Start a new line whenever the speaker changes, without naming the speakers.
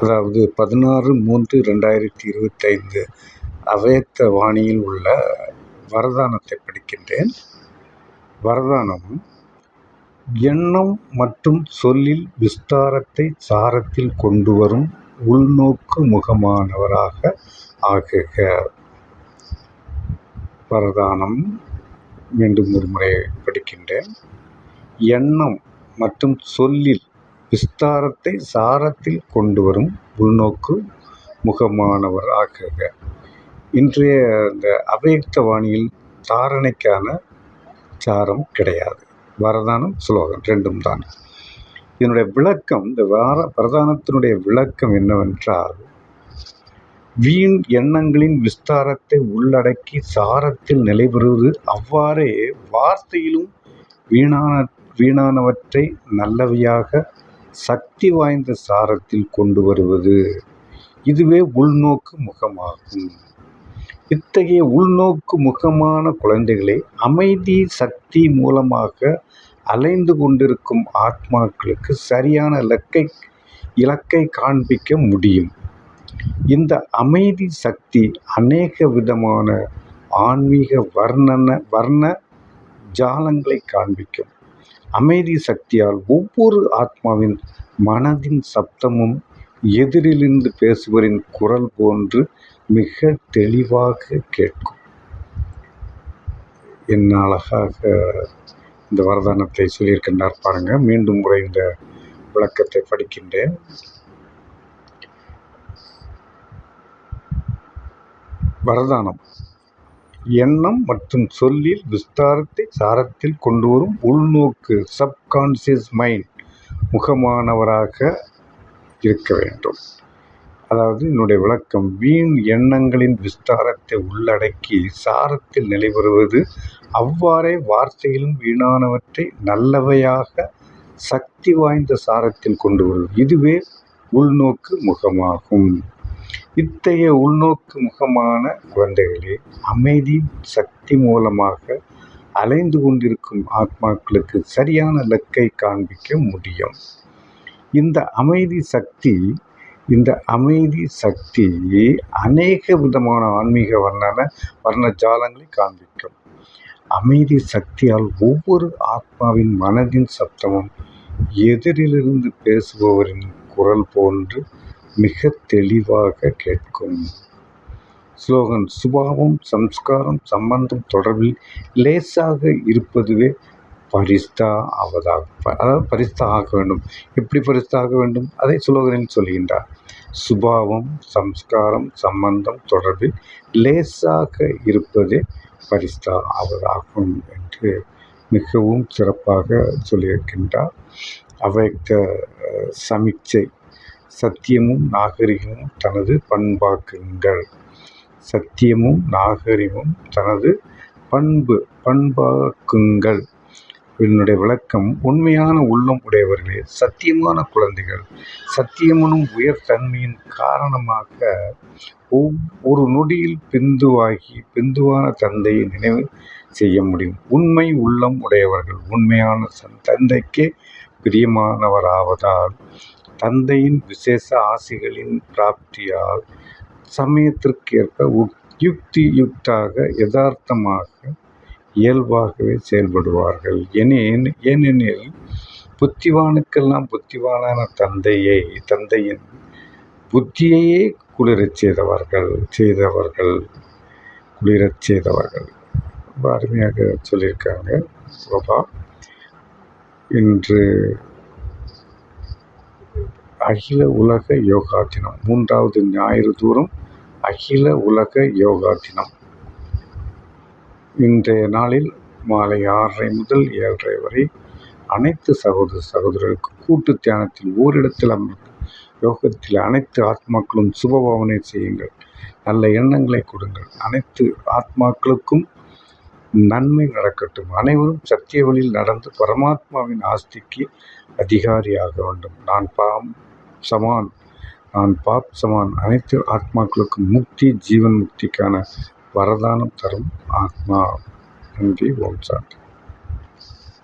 அதாவது 16/3/2025 அவ்யக்த வாணியில் உள்ள வரதானத்தை படிக்கின்றேன். வரதானம்: எண்ணம் மற்றும் சொல்லில் விஸ்தாரத்தை சாரத்தில் கொண்டு வரும் உள்நோக்கு முகமானவராக ஆகுக. வரதானம் மீண்டும் ஒரு முறை படிக்கின்றேன். எண்ணம் மற்றும் சொல்லில் விஸ்தாரத்தை சாரத்தில் கொண்டு வரும் உள்நோக்கு முகமானவர் ஆகுக. இன்றைய இந்த அவ்யக்த வாணியில் தாரணைக்கான சாரம் கிடையாது. வரதானம், ஸ்லோகன் ரெண்டும் தான். இதனுடைய விளக்கம், இந்த வரதானத்தினுடைய விளக்கம் என்னவென்றால், வீண் எண்ணங்களின் விஸ்தாரத்தை உள்ளடக்கி சாரத்தில் நிலைபெறுவது, அவ்வாறே வார்த்தையிலும் வீணானவற்றை நல்லவையாக சக்தி வாய்ந்த சாரத்தில் கொண்டு வருவது, இதுவே உள்நோக்கு முகமாகும். இத்தகைய உள்நோக்கு முகமான குழந்தைகளை அமைதி சக்தி மூலமாக அலைந்து கொண்டிருக்கும் ஆத்மாக்களுக்கு சரியான இலக்கை காண்பிக்க முடியும். இந்த அமைதி சக்தி அநேக விதமான ஆன்மீக வர்ண ஜாலங்களை காண்பிக்கும். அமைதி சக்தியால் ஒவ்வொரு ஆத்மாவின் மனதின் சப்தமும் எதிரிலிருந்து பேசுவரின் குரல் போன்று மிக தெளிவாக கேட்கும். என்ன அழகாக இந்த வரதானத்தை சொல்லியிருக்கின்றார் பாருங்க. மீண்டும் முறை இந்த விளக்கத்தை படிக்கின்றேன். வரதானம்: எண்ணம் மற்றும் சொல்லில் விஸ்தாரத்தை சாரத்தில் கொண்டு வரும் உள்நோக்கு சப்கான்சியஸ் மைண்ட் முகமானவராக இருக்க வேண்டும். அதாவது என்னுடைய விளக்கம், வீண் எண்ணங்களின் விஸ்தாரத்தை உள்ளடக்கி சாரத்தில் நிலைபெறுவது, அவ்வாறே வார்த்தையிலும் வீணானவற்றை நல்லவையாக சக்தி வாய்ந்த சாரத்தில் கொண்டு வருவது, இதுவே உள்நோக்கு முகமாகும். இத்தகைய உள்நோக்கு முகமான குழந்தைகளே அமைதி சக்தி மூலமாக அலைந்து கொண்டிருக்கும் ஆத்மாக்களுக்கு சரியான இலக்கை காண்பிக்க முடியும். இந்த அமைதி சக்தி அநேக விதமான ஆன்மீக வர்ண ஜாலங்களை காண்பிக்கும். அமைதி சக்தியால் ஒவ்வொரு ஆத்மாவின் மனதின் சப்தமும் எதிரிலிருந்து பேசுபவரின் குரல் போன்று மிக தெளிவாக கேட்கும். ஸ்லோகன்: சுபாவம், சம்ஸ்காரம், சம்பந்தம் தொடர்பில் லேசாக இருப்பதுவே பரிஸ்தா ஆவதாகும். அதாவது பரிஸ்தா ஆக வேண்டும். எப்படி பரிஸ்தா ஆக வேண்டும்? அதை ஸ்லோகனில் சொல்கின்றார். சுபாவம், சம்ஸ்காரம், சம்பந்தம் தொடர்பில் லேசாக இருப்பதே பரிஸ்தா ஆவதாகும் என்று மிகவும் சிறப்பாக சொல்லியிருக்கின்றார். அவ்யக்த சமிக்ஞை: சத்தியமும் நாகரிகமும் தனது பண்பாக்குங்கள். சத்தியமும் நாகரிகமும் தனது பண்பாக்குங்கள். இதனுடைய விளக்கம், உண்மையான உள்ளம் உடையவர்களே, சத்தியமான குழந்தைகள் சத்தியமெனும் உயர்தன்மையின் காரணமாக ஒரு நொடியில் பிந்துவான தந்தையை நினைவு செய்ய முடியும். உண்மை உள்ளம் உடையவர்கள் உண்மையான தந்தைக்கே பிரியமானவராவதால் தந்தையின் விசேஷ ஆசிகளின் பிராப்தியால் சமயத்திற்கேற்ப யுக்தாக யதார்த்தமாக இயல்பாகவே செயல்படுவார்கள். ஏனெனில் புத்திவானுக்கெல்லாம் புத்திவானான தந்தையின் புத்தியையே குளிரச் செய்தவர்கள். ரொம்ப அருமையாக சொல்லியிருக்காங்க பாபா. இன்று அகில உலக யோகா தினம், 3வது ஞாயிறு தோறும் அகில உலக யோகா தினம். இன்றைய நாளில் மாலை 6:30 முதல் 7:30 வரை அனைத்து சகோதரர்களுக்கும் கூட்டு தியானத்தில் ஓரிடத்தில் அமர்ந்து யோகத்தில் அனைத்து ஆத்மாக்களும் சுபபாவனை செய்யுங்கள். நல்ல எண்ணங்களை கொடுங்கள். அனைத்து ஆத்மாக்களுக்கும் நன்மை நடக்கட்டும். அனைவரும் சத்திய வழியில் நடந்து பரமாத்மாவின் ஆஸ்திக்கு அதிகாரியாக வேண்டும். நான் பாப் சமான். அனைத்து ஆத்மாக்களுக்கும் முக்தி, ஜீவன் முக்திக்கான வரதானம் தரும் ஆத்மா. நன்றி. ஓம் சாந்தி.